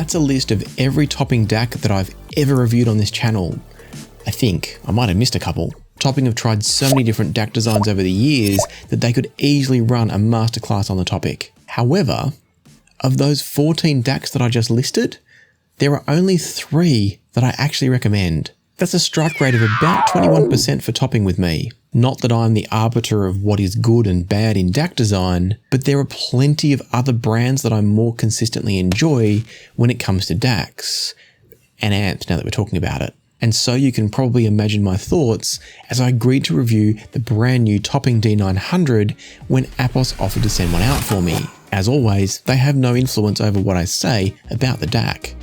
that's a list of every topping DAC that I've ever reviewed on this channel. I think I might have missed a couple. Topping have tried so many different DAC designs over the years that they could easily run a masterclass on the topic. However, of those 14 DACs that I just listed, there are only 3 that I actually recommend. That's a strike rate of about 21% for topping with me. Not that I'm the arbiter of what is good and bad in DAC design, but there are plenty of other brands that I more consistently enjoy when it comes to DACs and amps now that we're talking about it. And so you can probably imagine my thoughts as I agreed to review the brand new topping D900 when Apos offered to send one out for me. As always, they have no influence over what I say about the DAC.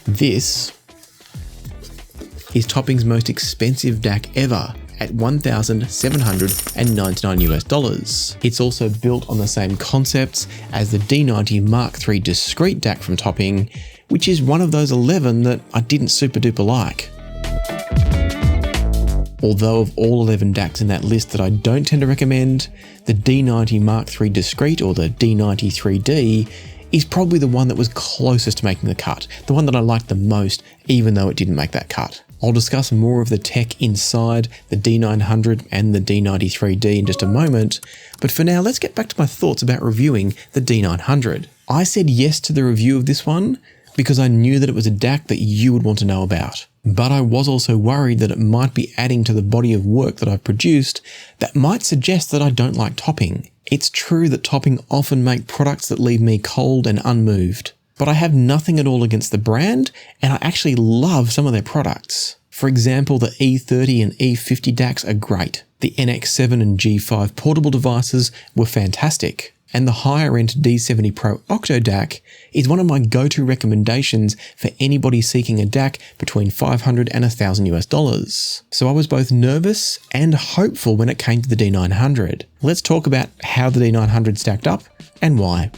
This is Topping's most expensive DAC ever at $1,799 US. It's also built on the same concepts as the D90 Mark III Discrete DAC from Topping, which is one of those 11 that I didn't super duper like. Although of all 11 DACs in that list that I don't tend to recommend, the D90 Mark III Discrete, or the D90 3D, is probably the one that was closest to making the cut, the one that I liked the most, even though it didn't make that cut. I'll discuss more of the tech inside the D900 and the D90 3D in just a moment, but for now let's get back to my thoughts about reviewing the D900. I said yes to the review of this one because I knew that it was a DAC that you would want to know about. But I was also worried that it might be adding to the body of work that I've produced that might suggest that I don't like topping. It's true that topping often make products that leave me cold and unmoved, but I have nothing at all against the brand, and I actually love some of their products. For example, the E30 and E50 DACs are great. The NX7 and G5 portable devices were fantastic. And the higher-end D70 Pro Octo DAC is one of my go-to recommendations for anybody seeking a DAC between $500 and $1,000 US. So I was both nervous and hopeful when it came to the D900. Let's talk about how the D900 stacked up and why.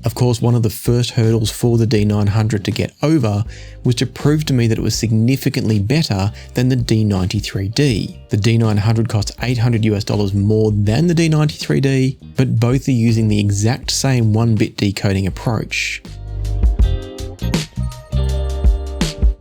Of course, one of the first hurdles for the D900 to get over was to prove to me that it was significantly better than the D90 3D. The D900 costs $800 US more than the D90 3D, but both are using the exact same 1-bit decoding approach.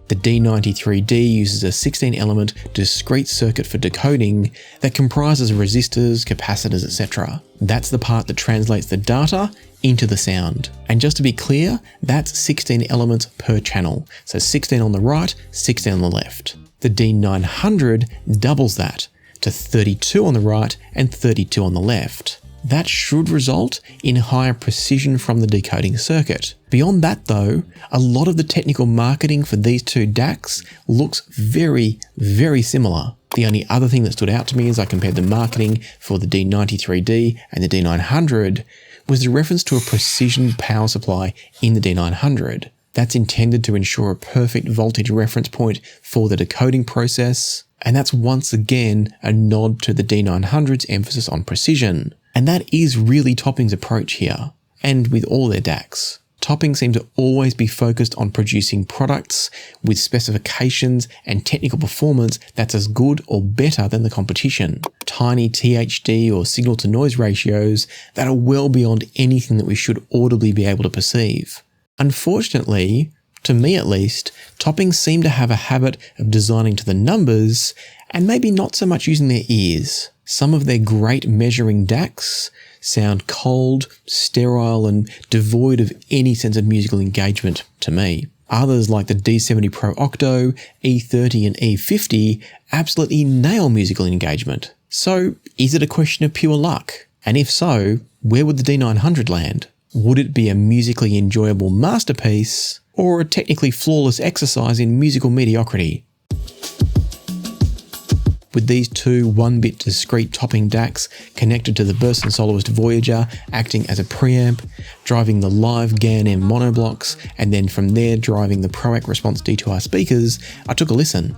The D90 3D uses a 16-element discrete circuit for decoding that comprises resistors, capacitors, etc. That's the part that translates the data into the sound. And just to be clear, that's 16 elements per channel. So 16 on the right, 16 on the left. The D900 doubles that to 32 on the right and 32 on the left. That should result in higher precision from the decoding circuit. Beyond that though, a lot of the technical marketing for these two DACs looks very, very similar. The only other thing that stood out to me as I compared the marketing for the D90 3D and the D900 was the reference to a precision power supply in the D900. That's intended to ensure a perfect voltage reference point for the decoding process, and that's once again a nod to the D900's emphasis on precision. And that is really Topping's approach here, and with all their DACs. Topping seem to always be focused on producing products with specifications and technical performance that's as good or better than the competition. Tiny THD or signal-to-noise ratios that are well beyond anything that we should audibly be able to perceive. Unfortunately, to me at least, Topping seem to have a habit of designing to the numbers and maybe not so much using their ears. Some of their great measuring DACs sound cold, sterile, and devoid of any sense of musical engagement to me. Others, like the D70 Pro Octo, E30 and E50, absolutely nail musical engagement. So, is it a question of pure luck? And if so, where would the D900 land? Would it be a musically enjoyable masterpiece, or a technically flawless exercise in musical mediocrity? With these two 1-bit discrete topping DACs connected to the Burst & Soloist Voyager, acting as a preamp, driving the LAiV GAN-M monoblocks, and then from there driving the ProAct Response D2R speakers, I took a listen.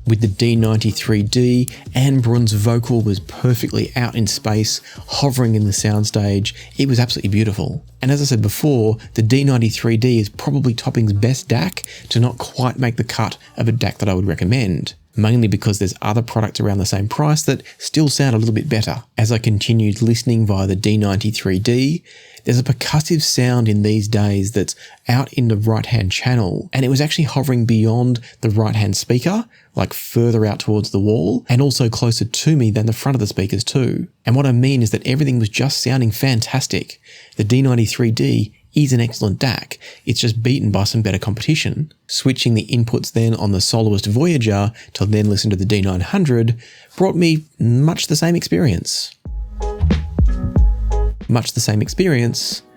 With the D90 3D, Anne Brun's vocal was perfectly out in space, hovering in the soundstage. It was absolutely beautiful. And as I said before, the D90 3D is probably Topping's best DAC to not quite make the cut of a DAC that I would recommend. mainly because there's other products around the same price that still sound a little bit better. As I continued listening via the D90 there's a percussive sound in these days that's out in the right-hand channel, and it was actually hovering beyond the right-hand speaker, like further out towards the wall, and also closer to me than the front of the speakers too. And what I mean is that everything was just sounding fantastic. The D90 is an excellent DAC, it's just beaten by some better competition. Switching the inputs then on the Soloist Voyager to then listen to the D900 brought me much the same experience.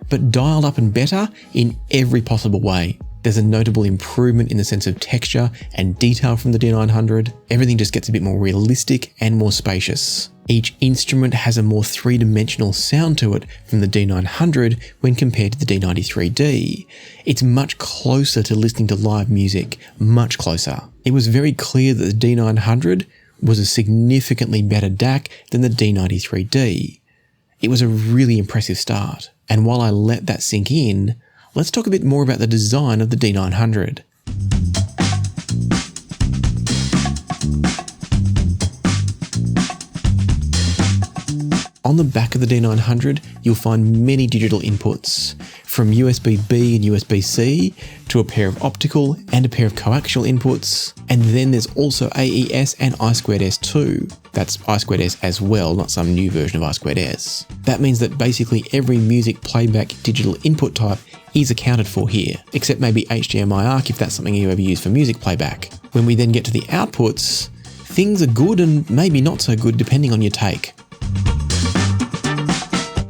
But dialed up and better in every possible way. There's a notable improvement in the sense of texture and detail from the D900. Everything just gets a bit more realistic and more spacious. Each instrument has a more three-dimensional sound to it from the D900 when compared to the D90 It's much closer to listening to live music, much closer. It was very clear that the D900 was a significantly better DAC than the D90 It was a really impressive start. And while I let that sink in, let's talk a bit more about the design of the D900. On the back of the D900, you'll find many digital inputs, from USB-B and USB-C to a pair of optical and a pair of coaxial inputs, and then there's also AES and I2S too. That's I2S as well, not some new version of I2S. That means that basically every music playback digital input type is accounted for here, except maybe HDMI ARC if that's something you ever use for music playback. When we then get to the outputs, things are good and maybe not so good depending on your take.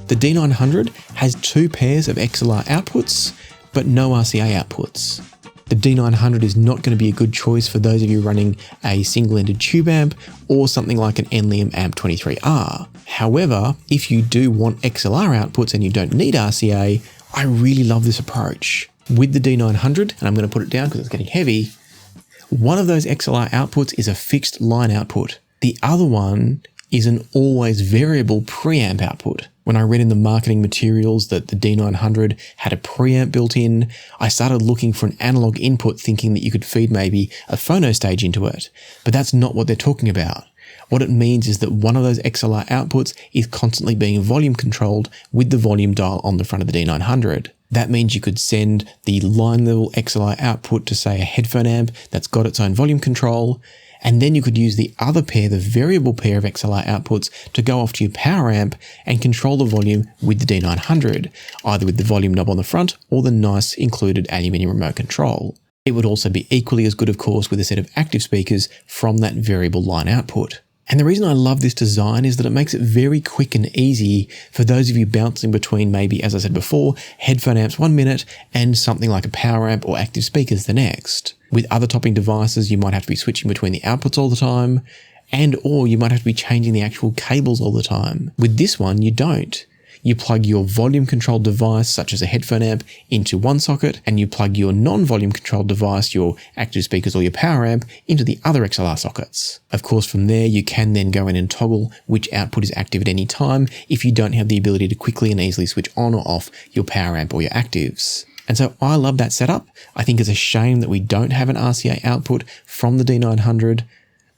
The D900 has two pairs of XLR outputs, but no RCA outputs. The D900 is not going to be a good choice for those of you running a single-ended tube amp or something like an LAiV Amp 23R. However, if you do want XLR outputs and you don't need RCA, I really love this approach. With the D900, and I'm going to put it down because it's getting heavy, one of those XLR outputs is a fixed line output. The other one is an always variable preamp output. When I read in the marketing materials that the D900 had a preamp built in, I started looking for an analog input thinking that you could feed maybe a phono stage into it. But that's not what they're talking about. What it means is that one of those XLR outputs is constantly being volume controlled with the volume dial on the front of the D900. That means you could send the line level XLR output to say a headphone amp that's got its own volume control, and then you could use the other pair, the variable pair of XLR outputs, to go off to your power amp and control the volume with the D900, either with the volume knob on the front or the nice included aluminium remote control. It would also be equally as good, of course, with a set of active speakers from that variable line output. And the reason I love this design is that it makes it very quick and easy for those of you bouncing between maybe, as I said before, headphone amps 1 minute and something like a power amp or active speakers the next. With other topping devices, you might have to be switching between the outputs all the time, or you might have to be changing the actual cables all the time. With this one, you don't. You plug your volume controlled device, such as a headphone amp, into one socket, and you plug your non-volume controlled device, your active speakers or your power amp, into the other XLR sockets. Of course, from there, you can then go in and toggle which output is active at any time if you don't have the ability to quickly and easily switch on or off your power amp or your actives. And so I love that setup. I think it's a shame that we don't have an RCA output from the D900,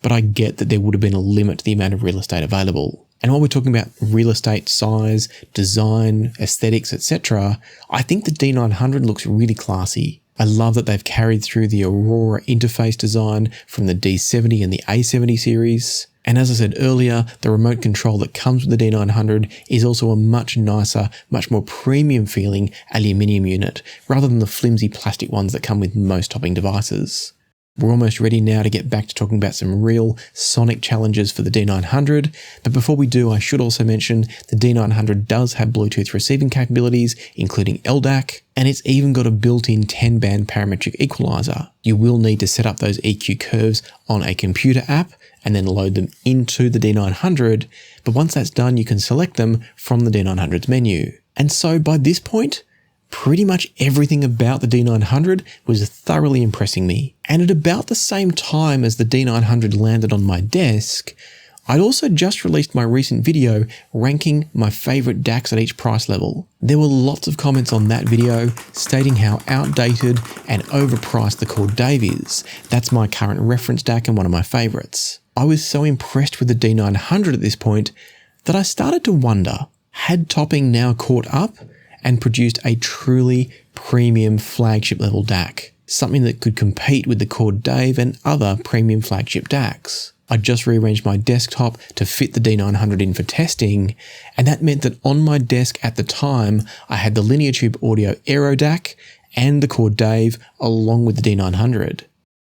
but I get that there would have been a limit to the amount of real estate available. And while we're talking about real estate, size, design, aesthetics, etc., I think the D900 looks really classy. I love that they've carried through the Aurora interface design from the D70 and the A70 series. And as I said earlier, the remote control that comes with the D900 is also a much nicer, much more premium feeling aluminium unit, rather than the flimsy plastic ones that come with most topping devices. We're almost ready now to get back to talking about some real sonic challenges for the D900, but before we do, I should also mention the D900 does have Bluetooth receiving capabilities, including LDAC, and it's even got a built-in 10-band parametric equalizer. You will need to set up those EQ curves on a computer app and then load them into the D900, but once that's done, you can select them from the D900's menu. And so by this point, pretty much everything about the D900 was thoroughly impressing me. And at about the same time as the D900 landed on my desk, I'd also just released my recent video ranking my favourite DACs at each price level. There were lots of comments on that video stating how outdated and overpriced the Chord DAVE is. That's my current reference DAC and one of my favourites. I was so impressed with the D900 at this point that I started to wonder, had Topping now caught up and produced a truly premium flagship level DAC? Something that could compete with the Chord DAVE and other premium flagship DACs. I just rearranged my desktop to fit the D900 in for testing, and that meant that on my desk at the time, I had the linear tube audio Aero DAC and the Chord DAVE along with the D900.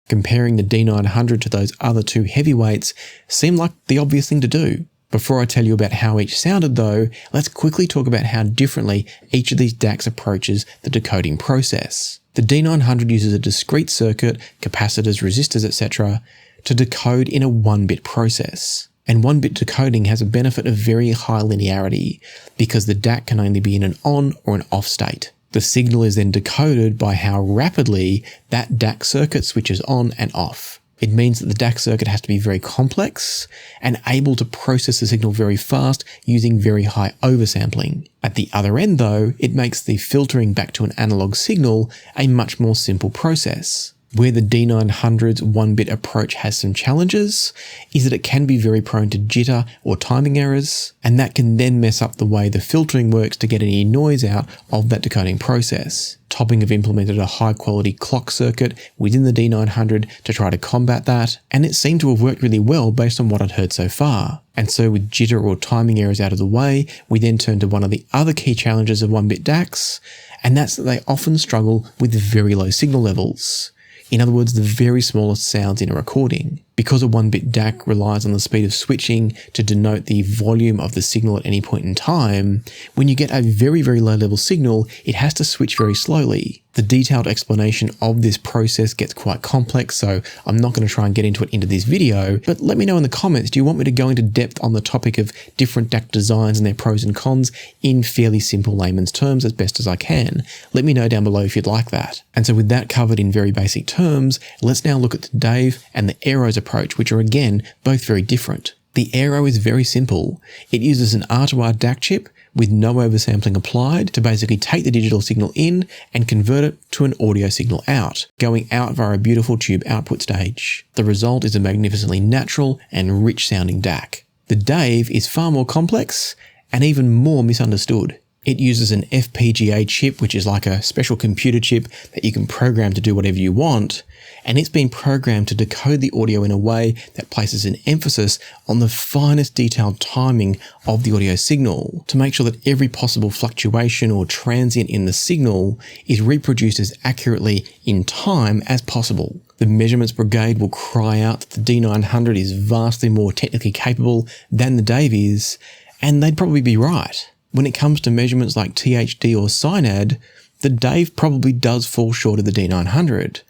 Comparing the D900 to those other two heavyweights seemed like the obvious thing to do. Before I tell you about how each sounded though, let's quickly talk about how differently each of these DACs approaches the decoding process. The D900 uses a discrete circuit, capacitors, resistors, etc., to decode in a 1-bit process. And 1-bit decoding has a benefit of very high linearity because the DAC can only be in an on or an off state. The signal is then decoded by how rapidly that DAC circuit switches on and off. It means that the DAC circuit has to be very complex and able to process the signal very fast using very high oversampling. At the other end though, it makes the filtering back to an analog signal a much more simple process. Where the D900's 1-bit approach has some challenges is that it can be very prone to jitter or timing errors, and that can then mess up the way the filtering works to get any noise out of that decoding process. Topping have implemented a high-quality clock circuit within the D900 to try to combat that, and it seemed to have worked really well based on what I'd heard so far. And so with jitter or timing errors out of the way, we then turn to one of the other key challenges of 1-bit DACs, and that's that they often struggle with very low signal levels. In other words, the very smallest sounds in a recording. Because a 1-bit DAC relies on the speed of switching to denote the volume of the signal at any point in time, when you get a very, very low level signal, it has to switch very slowly. The detailed explanation of this process gets quite complex, so I'm not going to try and get into it into this video, but let me know in the comments, do you want me to go into depth on the topic of different DAC designs and their pros and cons in fairly simple layman's terms as best as I can? Let me know down below if you'd like that. And so with that covered in very basic terms, let's now look at the DAVE and the Aero's approach, which are again both very different. The Aero is very simple. It uses an R2R DAC chip with no oversampling applied to basically take the digital signal in and convert it to an audio signal out, going out via a beautiful tube output stage. The result is a magnificently natural and rich sounding DAC. The DAVE is far more complex and even more misunderstood. It uses an FPGA chip, which is like a special computer chip that you can program to do whatever you want, and it's been programmed to decode the audio in a way that places an emphasis on the finest detailed timing of the audio signal to make sure that every possible fluctuation or transient in the signal is reproduced as accurately in time as possible. The measurements brigade will cry out that the D900 is vastly more technically capable than the DAVE is, and they'd probably be right. When it comes to measurements like THD or SINAD, the DAVE probably does fall short of the D900.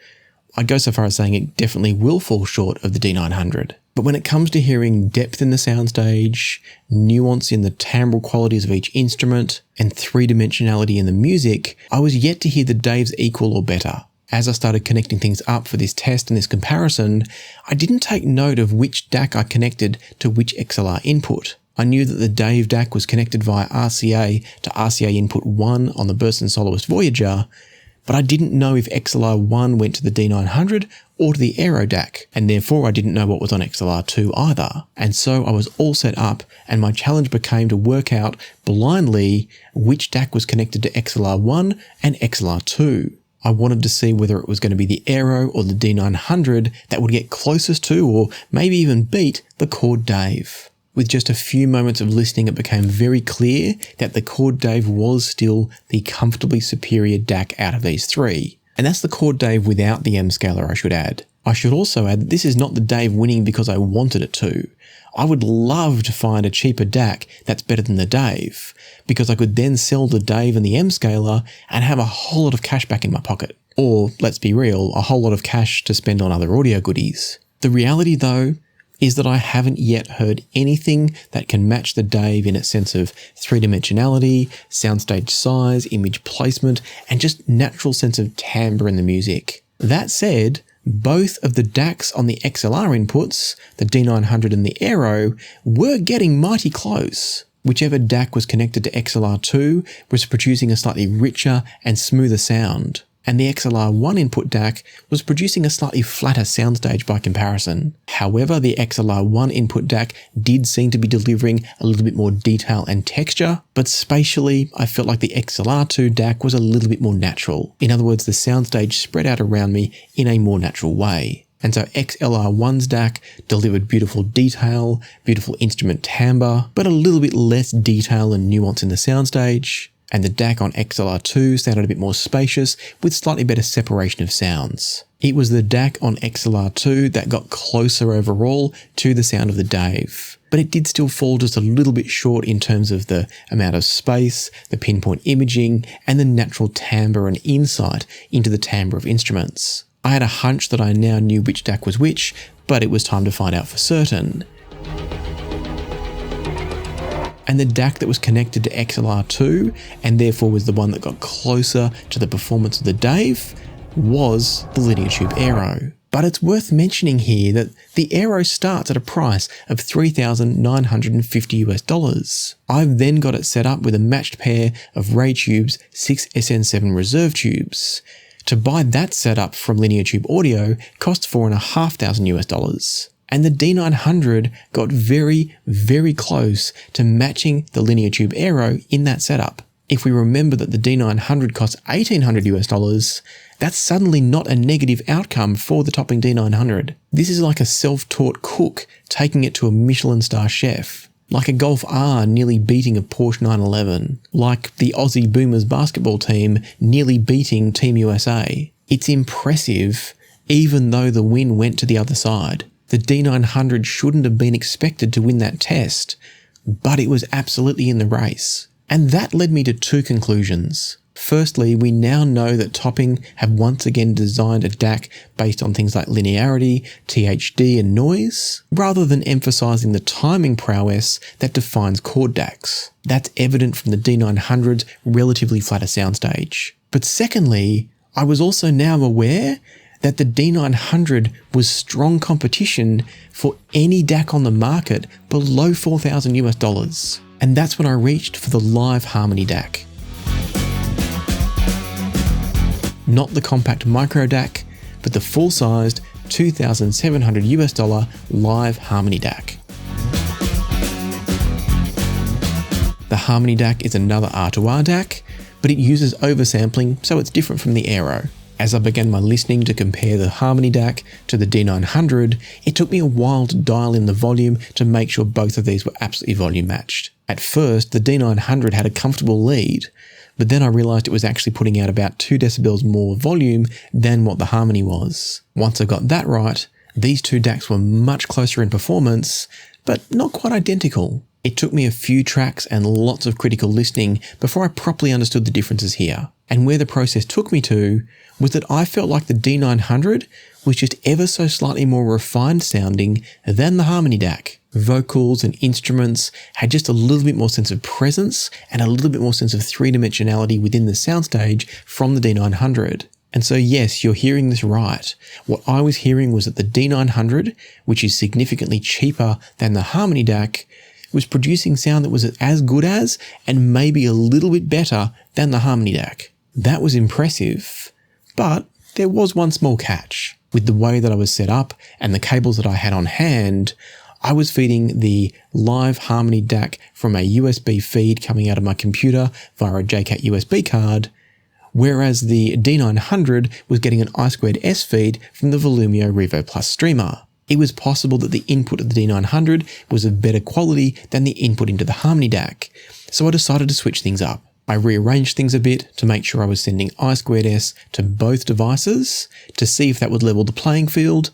I'd go so far as saying it definitely will fall short of the D900. But when it comes to hearing depth in the soundstage, nuance in the timbral qualities of each instrument, and three-dimensionality in the music, I was yet to hear the DAVE's equal or better. As I started connecting things up for this test and this comparison, I didn't take note of which DAC I connected to which XLR input. I knew that the DAVE DAC was connected via RCA to RCA input 1 on the Burson Soloist Voyager, but I didn't know if XLR 1 went to the D900 or to the Aero DAC, and therefore I didn't know what was on XLR 2 either. And so I was all set up, and my challenge became to work out blindly which DAC was connected to XLR 1 and XLR 2. I wanted to see whether it was going to be the Aero or the D900 that would get closest to, or maybe even beat, the Chord DAVE. With just a few moments of listening, it became very clear that the Chord DAVE was still the comfortably superior DAC out of these three. And that's the Chord DAVE without the M scaler, I should add. I should also add that this is not the DAVE winning because I wanted it to. I would love to find a cheaper DAC that's better than the DAVE, because I could then sell the DAVE and the M scaler and have a whole lot of cash back in my pocket. Or, let's be real, a whole lot of cash to spend on other audio goodies. The reality though, is that I haven't yet heard anything that can match the DAVE in its sense of three-dimensionality, soundstage size, image placement, and just natural sense of timbre in the music. That said, both of the DACs on the XLR inputs, the D900 and the Aero, were getting mighty close. Whichever DAC was connected to XLR2 was producing a slightly richer and smoother sound, and the XLR1 input DAC was producing a slightly flatter soundstage by comparison. However, the XLR1 input DAC did seem to be delivering a little bit more detail and texture, but spatially, I felt like the XLR2 DAC was a little bit more natural. In other words, the soundstage spread out around me in a more natural way. And so XLR1's DAC delivered beautiful detail, beautiful instrument timbre, but a little bit less detail and nuance in the soundstage. And the DAC on XLR2 sounded a bit more spacious with slightly better separation of sounds. It was the DAC on XLR2 that got closer overall to the sound of the DAVE, but it did still fall just a little bit short in terms of the amount of space, the pinpoint imaging, and the natural timbre and insight into the timbre of instruments. I had a hunch that I now knew which DAC was which, but it was time to find out for certain. And the DAC that was connected to XLR2, and therefore was the one that got closer to the performance of the DAVE, was the linear tube Aero. But it's worth mentioning here that the Aero starts at a price of $3,950 US. I've then got it set up with a matched pair of Ray Tube's 6SN7 reserve tubes. To buy that setup from Linear Tube Audio cost $4,500 US. And the D900 got very, very close to matching the Linear Tube Aero in that setup. If we remember that the D900 costs $1,800 US, that's suddenly not a negative outcome for the topping D900. This is like a self-taught cook taking it to a Michelin star chef. Like a Golf R nearly beating a Porsche 911. Like the Aussie Boomers basketball team nearly beating Team USA. It's impressive, even though the win went to the other side. The D900 shouldn't have been expected to win that test, but it was absolutely in the race. And that led me to two conclusions. Firstly, we now know that Topping have once again designed a DAC based on things like linearity, THD and noise, rather than emphasizing the timing prowess that defines Chord DACs. That's evident from the D900's relatively flatter soundstage. But secondly, I was also now aware that the D900 was strong competition for any DAC on the market below $4,000 US. And that's when I reached for the LAiV Harmony DAC. Not the compact micro DAC, but the full-sized $2,700 US LAiV Harmony DAC. The Harmony DAC is another R2R DAC, but it uses oversampling, so it's different from the Aero. As I began my listening to compare the Harmony DAC to the D900, it took me a while to dial in the volume to make sure both of these were absolutely volume matched. At first, the D900 had a comfortable lead, but then I realized it was actually putting out about 2 decibels more volume than what the Harmony was. Once I got that right, these two DACs were much closer in performance, but not quite identical. It took me a few tracks and lots of critical listening before I properly understood the differences here. And where the process took me to was that I felt like the D900 was just ever so slightly more refined sounding than the Harmony DAC. Vocals and instruments had just a little bit more sense of presence and a little bit more sense of three-dimensionality within the soundstage from the D900. And so yes, you're hearing this right. What I was hearing was that the D900, which is significantly cheaper than the Harmony DAC, was producing sound that was as good as, and maybe a little bit better than the Harmony DAC. That was impressive, but there was one small catch. With the way that I was set up and the cables that I had on hand, I was feeding the LAiV Harmony DAC from a USB feed coming out of my computer via a JCAT USB card, whereas the D900 was getting an I2S feed from the Volumio Revo Plus streamer. It was possible that the input of the D900 was of better quality than the input into the Harmony DAC, so I decided to switch things up. I rearranged things a bit to make sure I was sending I2S to both devices to see if that would level the playing field,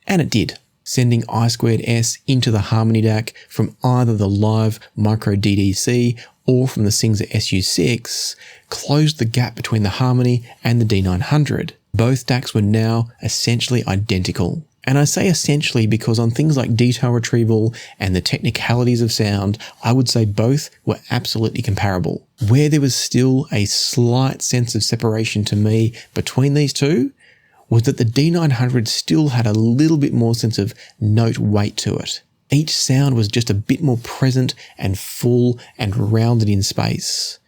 and it did. Sending I2S into the Harmony DAC from either the LAiV Micro DDC or from the Singsa SU6 closed the gap between the Harmony and the D900. Both DACs were now essentially identical. And I say essentially because on things like detail retrieval and the technicalities of sound, I would say both were absolutely comparable. Where there was still a slight sense of separation to me between these two was that the D900 still had a little bit more sense of note weight to it. Each sound was just a bit more present and full and rounded in space.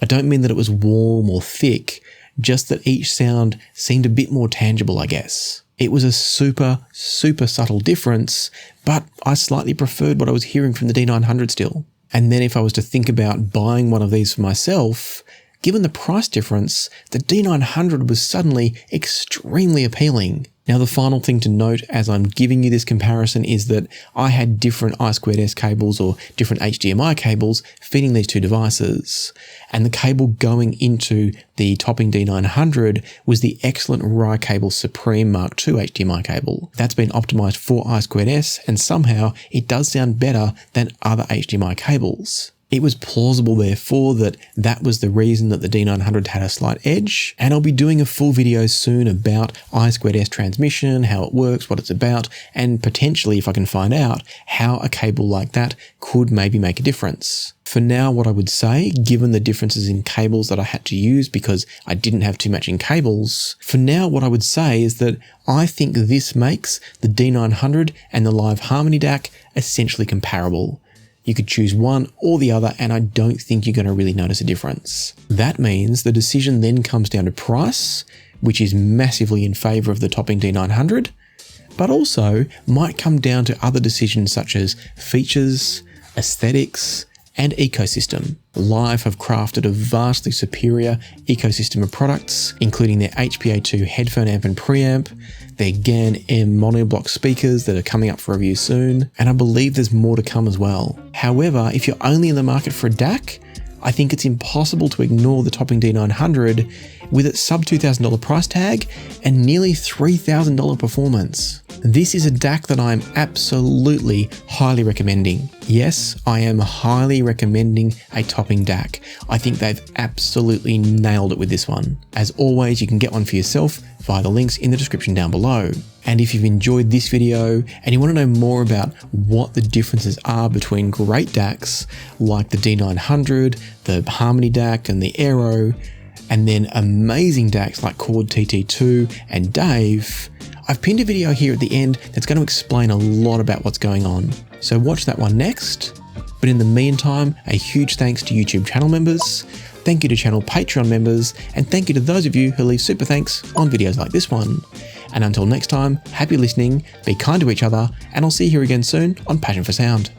I don't mean that it was warm or thick, just that each sound seemed a bit more tangible, I guess. It was a super, super subtle difference, but I slightly preferred what I was hearing from the D900 still. And then if I was to think about buying one of these for myself, given the price difference, the D900 was suddenly extremely appealing. Now, the final thing to note as I'm giving you this comparison is that I had different I2S cables or different HDMI cables feeding these two devices. And the cable going into the topping D900 was the excellent RiCable Supreme Mark II HDMI cable. That's been optimized for I2S, and somehow it does sound better than other HDMI cables. It was plausible, therefore, that was the reason that the D900 had a slight edge, and I'll be doing a full video soon about I2S transmission, how it works, what it's about, and potentially, if I can find out, how a cable like that could maybe make a difference. For now, what I would say, given the differences in cables that I had to use because I didn't have two matching cables, for now what I would say is that I think this makes the D900 and the LAiV Harmony DAC essentially comparable. You could choose one or the other, and I don't think you're going to really notice a difference. That means the decision then comes down to price, which is massively in favor of the topping D900, but also might come down to other decisions such as features, aesthetics, and ecosystem. LAiV have crafted a vastly superior ecosystem of products, including their HPA2 headphone amp and preamp, their GAN M monoblock speakers that are coming up for review soon, and I believe there's more to come as well. However, if you're only in the market for a DAC, I think it's impossible to ignore the topping D900 with its sub $2,000 price tag and nearly $3,000 performance. This is a DAC that I'm absolutely highly recommending. Yes, I am highly recommending a topping DAC. I think they've absolutely nailed it with this one. As always, you can get one for yourself via the links in the description down below. And if you've enjoyed this video and you want to know more about what the differences are between great DACs like the D900, the Harmony DAC and the Aero, and then amazing DACs like Chord TT2 and DAVE, I've pinned a video here at the end that's going to explain a lot about what's going on. So watch that one next. But in the meantime, a huge thanks to YouTube channel members, thank you to channel Patreon members, and thank you to those of you who leave super thanks on videos like this one. And until next time, happy listening, be kind to each other, and I'll see you here again soon on Passion for Sound.